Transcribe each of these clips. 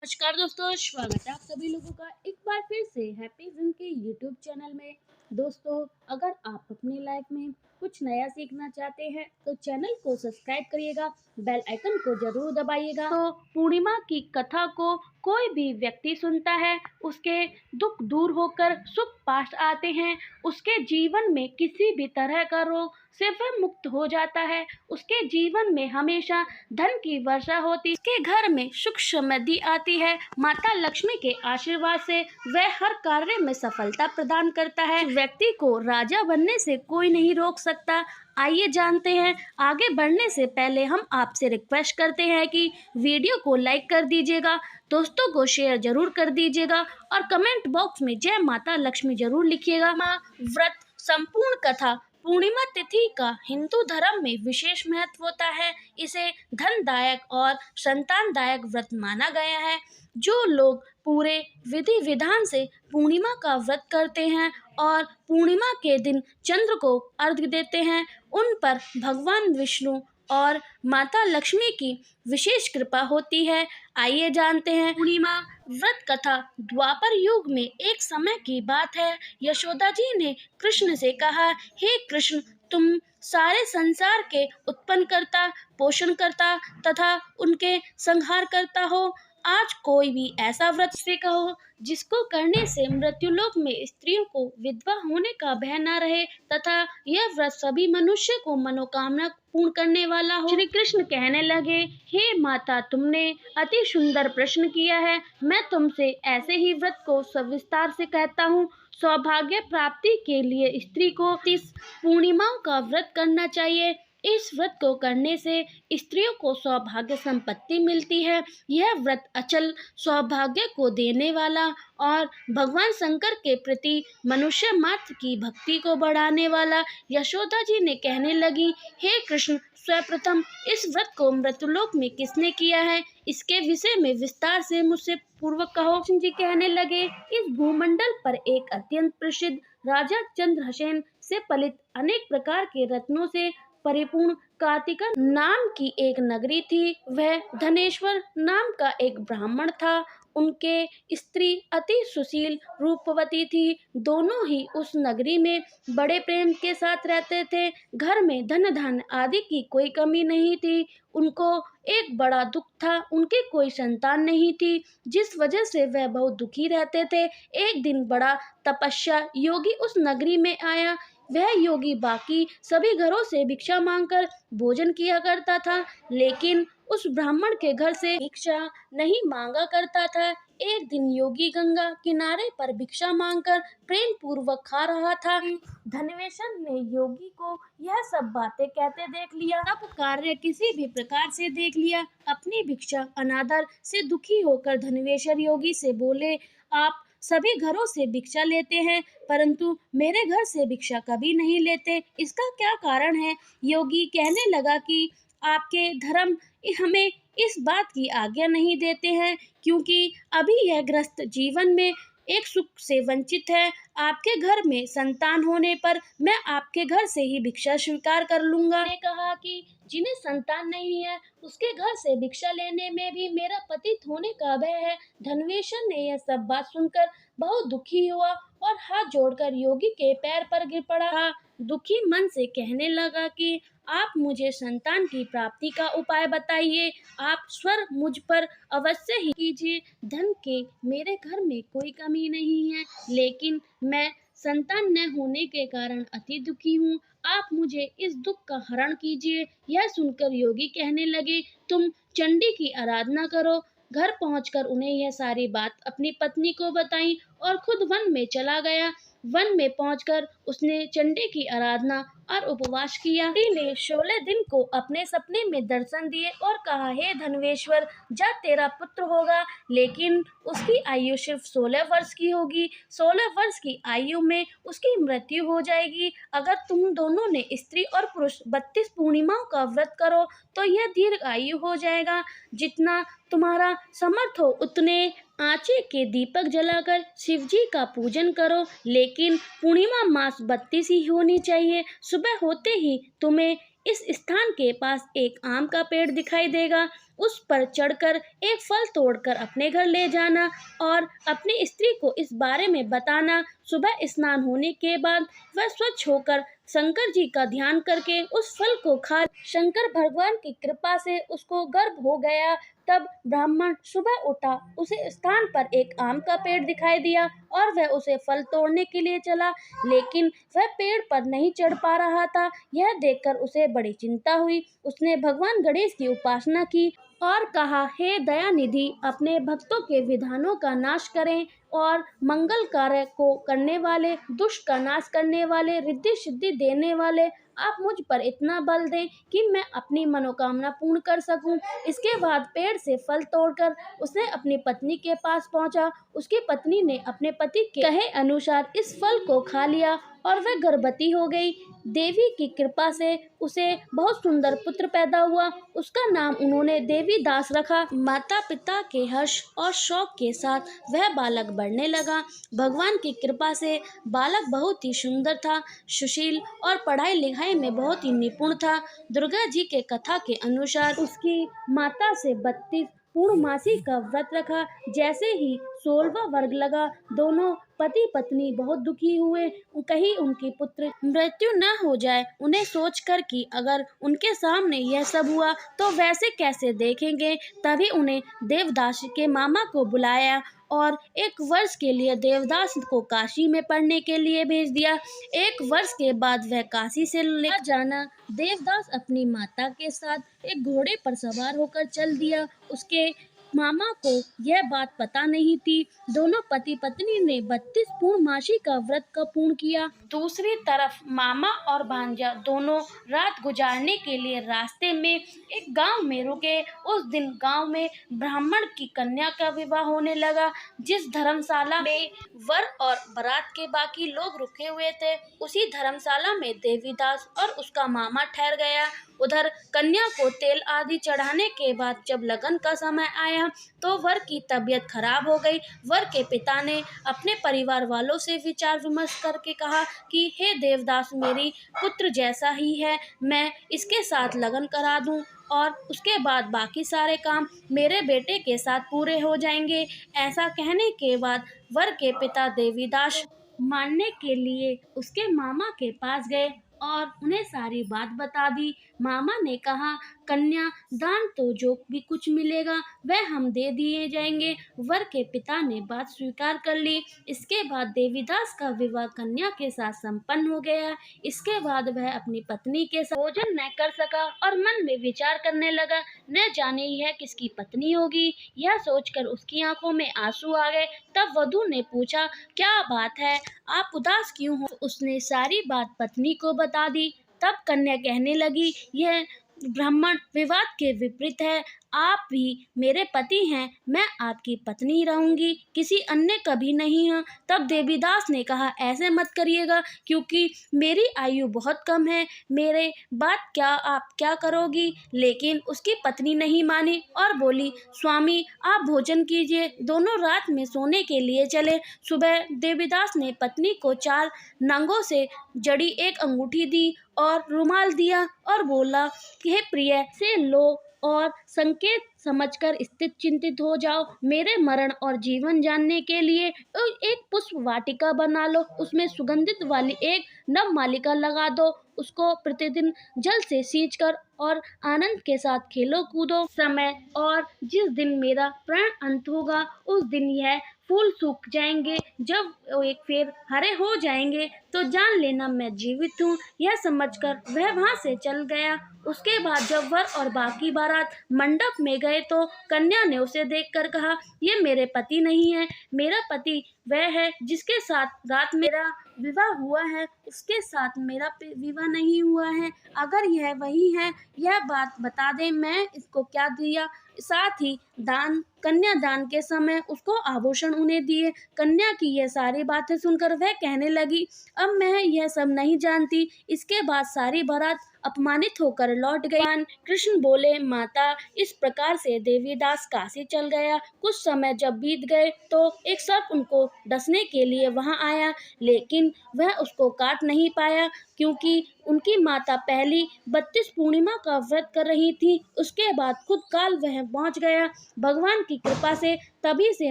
नमस्कार दोस्तों, स्वागत है आप सभी लोगों का एक बार फिर से हैप्पी जिम के यूट्यूब चैनल में। दोस्तों, अगर आप अपनी लाइफ में कुछ नया सीखना चाहते हैं तो चैनल को सब्सक्राइब करिएगा, बेल आइकन को जरूर दबाइएगा। तो पूर्णिमा की कथा को कोई भी व्यक्ति सुनता है, उसके दुख दूर होकर सुख पास आते हैं, उसके जीवन में किसी भी तरह का रोग से वह मुक्त हो जाता है, उसके जीवन में हमेशा धन की वर्षा होती, उसके घर में सुख समृद्धि आती है। माता लक्ष्मी के आशीर्वाद से वह हर कार्य में सफलता प्रदान करता है। व्यक्ति को राजा बनने से कोई नहीं रोक सकता। आइए जानते हैं। आगे बढ़ने से पहले हम आपसे रिक्वेस्ट करते हैं कि वीडियो को लाइक कर दीजिएगा, दोस्तों को शेयर जरूर कर दीजिएगा और कमेंट बॉक्स में जय माता लक्ष्मी जरूर लिखिएगा। माँ व्रत संपूर्ण कथा। पूर्णिमा तिथि का हिंदू धर्म में विशेष महत्व होता है। इसे धनदायक और संतानदायक व्रत माना गया है। जो लोग पूरे विधि विधान से पूर्णिमा का व्रत करते हैं और पूर्णिमा के दिन चंद्र को अर्घ्य देते हैं, उन पर भगवान विष्णु और माता लक्ष्मी की विशेष कृपा होती है। आइए जानते हैं पूर्णिमा व्रत कथा। द्वापर युग में एक समय की बात है। यशोदा जी ने कृष्ण से कहा, हे कृष्ण, तुम सारे संसार के उत्पन्न करता, पोषण करता तथा उनके संहार करता हो। आज कोई भी ऐसा व्रत से कहो जिसको करने से मृत्युलोक में स्त्रियों को विधवा होने का भय न रहे तथा यह व्रत सभी मनुष्य को मनोकामना पूर्ण करने वाला हो। श्री कृष्ण कहने लगे, हे माता, तुमने अति सुंदर प्रश्न किया है। मैं तुमसे ऐसे ही व्रत को सविस्तार से कहता हूँ। सौभाग्य प्राप्ति के लिए स्त्री को 30 पूर्णिमाओं का व्रत करना चाहिए। इस व्रत को करने से स्त्रियों को सौभाग्य संपत्ति मिलती है। यह व्रत अचल सौभाग्य को देने वाला और भगवान शंकर के प्रति मनुष्य मात्र की भक्ति को बढ़ाने वाला। यशोदा जी ने कहने लगी, हे कृष्ण, सर्वप्रथम इस व्रत को मृत्युलोक में किसने किया है, इसके विषय में विस्तार से मुझसे पूर्वक कहो। कृष्ण जी कहने लगे, इस भूमंडल पर एक अत्यंत प्रसिद्ध राजा चंद्रसेन से पलित अनेक प्रकार के रत्नों से परिपूर्ण कार्तिका नाम की एक नगरी थी। वह धनेश्वर नाम का एक ब्राह्मण था। उनके स्त्री अति सुशील रूपवती थी। दोनों ही उस नगरी में बड़े प्रेम के साथ रहते थे। घर में धन धान्य आदि की कोई कमी नहीं थी। उनको एक बड़ा दुख था, उनके कोई संतान नहीं थी, जिस वजह से वह बहुत दुखी रहते थे। एक दिन बड़ा तपस्या योगी उस नगरी में आया। वह योगी बाकी सभी घरों से भिक्षा मांगकर भोजन किया करता था, लेकिन उस ब्राह्मण के घर से भिक्षा नहीं मांगा करता था। एक दिन योगी गंगा किनारे पर भिक्षा मांगकर प्रेम पूर्वक खा रहा था। धनवेशन ने योगी को यह सब बातें कहते देख लिया। सब कार्य किसी भी प्रकार से देख लिया। अपनी भिक्षा अनादर से दुखी होकर धनवेश्वर योगी से बोले, आप सभी घरों से भिक्षा लेते हैं परंतु मेरे घर से भिक्षा कभी नहीं लेते, इसका क्या कारण है? योगी कहने लगा कि आपके धर्म हमें इस बात की आज्ञा नहीं देते हैं, क्योंकि अभी यह गृहस्थ जीवन में एक सुख से वंचित है। आपके घर में संतान होने पर मैं आपके घर से ही भिक्षा स्वीकार कर लूंगा। ने कहा कि जिन्हें संतान नहीं है उसके घर से भिक्षा लेने में भी मेरा पतित होने का भय है। धनवेशन ने यह सब बात सुनकर बहुत दुखी हुआ और हाथ जोड़कर योगी के पैर पर गिर पड़ा। दुखी मन से कहने लगा कि आप मुझे संतान की प्राप्ति का उपाय बताइए। आप स्वर मुझ पर अवश्य ही कीजिए। धन के मेरे घर में कोई कमी नहीं है, लेकिन मैं संतान न होने के कारण अति दुखी हूँ। आप मुझे इस दुख का हरण कीजिए। यह सुनकर योगी कहने लगे, तुम चंडी की आराधना करो। घर पहुंचकर उन्हें यह सारी बात अपनी पत्नी को बताई और खुद वन में चला गया। वन में पहुंचकर उसने चंडी की आराधना और उपवास किया। चंडी ने 16 दिन को अपने सपने में दर्शन दिए और कहा, हे धनवेश्वर, जा तेरा पुत्र होगा, लेकिन उसकी आयु सिर्फ 16 वर्ष की होगी। 16 वर्ष की आयु में उसकी मृत्यु हो जाएगी। अगर तुम दोनों ने स्त्री और पुरुष 32 पूर्णिमाओं का व्रत करो तो यह दीर्घ आयु हो जाएगा। जितना तुम्हारा समर्थ हो उतने आंचे के दीपक जलाकर शिव जी का पूजन करो, लेकिन पूर्णिमा मास 32 ही होनी चाहिए। सुबह होते ही तुम्हें इस स्थान के पास एक आम का पेड़ दिखाई देगा। उस पर चढ़कर एक फल तोड़कर अपने घर ले जाना और अपनी स्त्री को इस बारे में बताना। सुबह स्नान होने के बाद वह स्वच्छ होकर शंकर जी का ध्यान करके उस फल को खा। शंकर भगवान की कृपा से उसको गर्भ हो गया। तब ब्राह्मण सुबह उठा, उसे स्थान पर एक आम का पेड़ दिखाई दिया और वह उसे फल तोड़ने के लिए चला, लेकिन वह पेड़ पर नहीं चढ़ पा रहा था। यह देखकर उसे बड़ी चिंता हुई। उसने भगवान गणेश की उपासना की और कहा, हे दयानिधि, अपने भक्तों के विधानों का नाश करें और मंगल कार्य को करने वाले, दुष्ट का नाश करने वाले, रिद्धि सिद्धि देने वाले, आप मुझ पर इतना बल दें कि मैं अपनी मनोकामना पूर्ण कर सकूं। इसके बाद पेड़ से फल तोड़कर उसने अपनी पत्नी के पास पहुंचा। उसकी पत्नी ने अपने पति के कहे अनुसार इस फल को खा लिया और वह गर्भवती हो गई। देवी की कृपा से उसे बहुत सुंदर पुत्र पैदा हुआ। उसका नाम उन्होंने देवीदास रखा। माता पिता के हर्ष और शौक के साथ वह बालक बढ़ने लगा। भगवान की कृपा से बालक बहुत ही सुंदर था, सुशील और पढ़ाई लिखाई में बहुत ही निपुण था। दुर्गा जी के कथा के अनुसार उसकी माता से 32 पूर्णमासी का व्रत रखा। जैसे ही 16वां वर्ग लगा, दोनों पति पत्नी बहुत दुखी हुए। कहीं उनकी पुत्र मृत्यु न हो जाए। उन्हें सोचकर कि अगर उनके सामने यह सब हुआ तो वैसे कैसे देखेंगे। तभी उन्हें देवदास के मामा को बुलाया और 1 वर्ष के लिए देवदास को काशी में पढ़ने के लिए भेज दिया। 1 वर्ष के बाद वह काशी से ले जाना। देवदास अपनी माता के साथ एक घोड़े पर सवार होकर चल दिया। उसके मामा को यह बात पता नहीं थी। दोनों पति पत्नी ने 32 पूर्णमासी का व्रत का पूर्ण किया। दूसरी तरफ मामा और भांजा दोनों रात गुजारने के लिए रास्ते में एक गांव में रुके। उस दिन गांव में ब्राह्मण की कन्या का विवाह होने लगा। जिस धर्मशाला में वर और बारात के बाकी लोग रुके हुए थे, उसी धर्मशाला में देवीदास और उसका मामा ठहर गया। उधर कन्या को तेल आदि चढ़ाने के बाद जब लगन का समय आया तो वर की तबीयत खराब हो गई। वर के पिता ने अपने परिवार वालों से विचार विमर्श करके कहा कि हे देवदास, मेरी पुत्र जैसा ही है, मैं इसके साथ लगन करा दूं और उसके बाद बाकी सारे काम मेरे बेटे के साथ पूरे हो जाएंगे। ऐसा कहने के बाद वर के पिता देवीदास मानने के लिए उसके मामा के पास गए और उन्हें सारी बात बता दी। मामा ने कहा, कन्या दान तो जो भी कुछ मिलेगा वह हम दे दिए जाएंगे। वर के पिता ने बात स्वीकार कर ली। इसके बाद देवीदास का विवाह कन्या के साथ संपन्न हो गया। इसके बाद वह अपनी पत्नी के साथ भोजन न कर सका और मन में विचार करने लगा, न जाने यह किसकी पत्नी होगी। यह सोचकर उसकी आंखों में आंसू आ गए। तब वधू ने पूछा, क्या बात है, आप उदास क्यों हो? उसने सारी बात पत्नी को बता दी। तब कन्या कहने लगी, यह ब्राह्मण विवाद के विपरीत है। आप भी मेरे पति हैं, मैं आपकी पत्नी रहूंगी, किसी अन्य कभी नहीं हूँ। तब देवीदास ने कहा, ऐसे मत करिएगा, क्योंकि मेरी आयु बहुत कम है, मेरे बात क्या आप क्या करोगी? लेकिन उसकी पत्नी नहीं मानी और बोली, स्वामी आप भोजन कीजिए। दोनों रात में सोने के लिए चले। सुबह देवीदास ने पत्नी को 4 नांगों से जड़ी एक अंगूठी दी और रुमाल दिया और बोला, हे प्रिय, से लो और संकेत समझकर स्थित चिंतित हो जाओ। मेरे मरण और जीवन जानने के लिए एक पुष्प वाटिका बना लो, उसमें सुगंधित वाली एक नव मालिका लगा दो। उसको प्रतिदिन जल से सींचकर और आनंद के साथ खेलो कूदो। समय और जिस दिन मेरा प्राण अंत होगा उस दिन यह फूल सूख जाएंगे। जब वो एक फेर हरे हो जाएंगे तो जान लेना मैं जीवित हूँ। यह समझकर वह वहां से चल गया। उसके बाद जब वर और बाकी बारात मंडप में गए तो कन्या ने उसे देखकर कहा, ये मेरे पति नहीं है। मेरा पति वह है जिसके साथ रात मेरा विवाह हुआ है, उसके साथ मेरा विवाह नहीं हुआ है। अगर यह वही है, यह बात बता दे, मैं इसको क्या दिया। साथ ही कन्यादान के समय उसको आभूषण उन्हें दिए। कन्या की यह सारी बातें सुनकर वह कहने लगी, अब मैं यह सब नहीं जानती। इसके बाद सारी बारात अपमानित होकर लौट गई। भगवान कृष्ण बोले, माता, इस प्रकार से देवीदास काशी चल गया। कुछ समय जब बीत गए तो एक सर्प उनको डसने के लिए वहां आया, लेकिन वह उसको काट नहीं पाया, क्योंकि उनकी माता पहली 32 पूर्णिमा का व्रत कर रही थी। उसके बाद खुद काल वह पहुंच गया। भगवान की कृपा से तभी से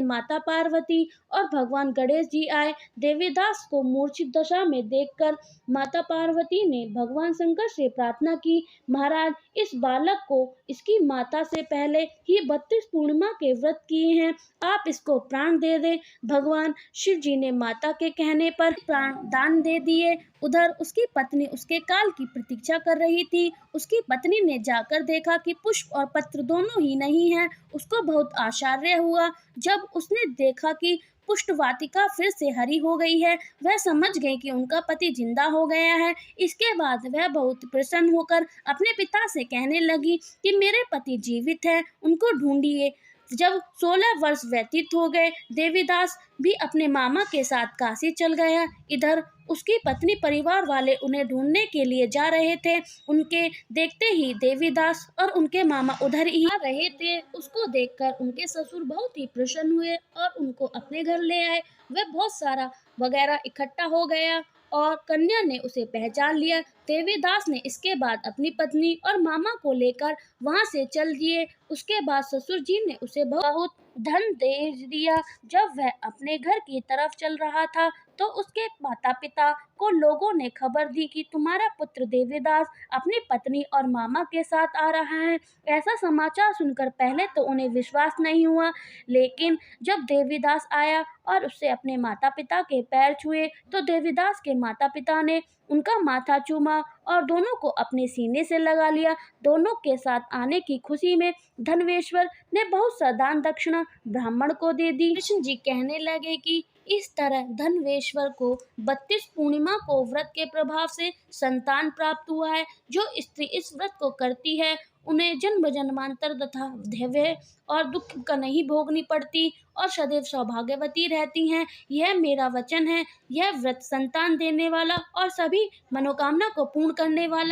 माता पार्वती और भगवान गणेश जी आए। देवीदास को मूर्छित दशा में देखकर माता पार्वती ने भगवान शंकर से प्रार्थना की, महाराज, इस बालक को इसकी माता से पहले ही 32 पूर्णिमा के व्रत किए हैं, आप इसको प्राण दे दें। भगवान शिव जी ने माता के कहने पर प्राण दान दे दिए। उधर उसकी पत्नी उसके काल की प्रतीक्षा कर रही थी। उसकी पत्नी ने जाकर देखा कि पुष्प और पत्र दोनों ही नहीं है। उसको बहुत आश्चर्य हुआ जब उसने देखा कि पुष्प वाटिका फिर से हरी हो गई है। वह समझ गई कि उनका पति जिंदा हो गया है। इसके बाद वह बहुत प्रसन्न होकर अपने पिता से कहने लगी कि मेरे पति जीवित हैं, उनको ढूंढिए। जब 16 वर्ष व्यतीत हो गए, देवीदास भी अपने मामा के साथ काशी चल गया। इधर उसकी पत्नी परिवार वाले उन्हें ढूंढने के लिए जा रहे थे। उनके देखते ही देवीदास और उनके मामा उधर ही आ रहे थे। उसको देखकर उनके ससुर बहुत ही प्रसन्न हुए और उनको अपने घर ले आए। वह बहुत सारा वगैरह इकट्ठा हो गया और कन्या ने उसे पहचान लिया। देवीदास ने इसके बाद अपनी पत्नी और मामा को लेकर वहां से चल दिए। उसके बाद ससुर जी ने उसे बहुत धन दे दिया। जब वह अपने घर की तरफ चल रहा था तो उसके माता पिता को लोगों ने खबर दी कि तुम्हारा पुत्र देवीदास अपनी पत्नी और मामा के साथ आ रहा है। ऐसा समाचार सुनकर पहले तो उन्हें विश्वास नहीं हुआ, लेकिन जब देवीदास आया और उससे अपने माता पिता के पैर छुए तो देवीदास के माता पिता ने उनका माथा चूमा और दोनों को अपने सीने से लगा लिया। दोनों के साथ आने की खुशी में धनवेश्वर ने बहुत सा दान दक्षिणा ब्राह्मण को दे दी। कृष्ण जी कहने लगे कि इस तरह धनवेश्वर को 32 पूर्णिमा को व्रत के प्रभाव से संतान प्राप्त हुआ है। जो स्त्री इस व्रत को करती है उन्हें जन्म जन्मांतर तथा धैर्य और दुख का नहीं भोगनी पड़ती और सदैव सौभाग्यवती रहती हैं। यह मेरा वचन है। यह व्रत संतान देने वाला और सभी मनोकामना को पूर्ण करने वाला